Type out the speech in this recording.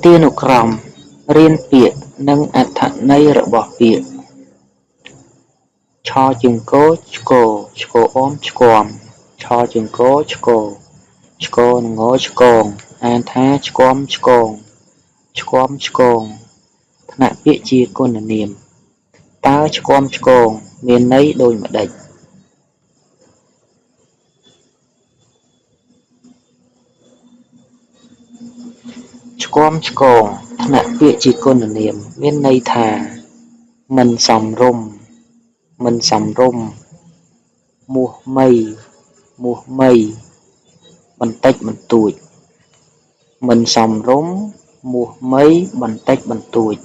ទានុក្រមរៀនពាក្យនិងអត្ថន័យរបស់ពាក្យឆជើងគោឆ្គរឆ្គរអមឆ្គាំឆជើងគោឆ្គរឆ្គរនឹងងឆ្គងអានថាឆ្គាំឆ្គងឆ្គាំឆ្គងថ្នាក់ពាក្យជាគុណនាមតើឆ្គាំឆ្គងមានន័យដូចម្ដេចឆ្គាំឆ្គងថ្នាក់ពាក្យជាគុណនាមមានន័យថាមិនសមរម្យមិនសមរម្យមាសមីបន្តិចបន្តួចមិនសមរម្យមាសមីបន្តិចបន្តួច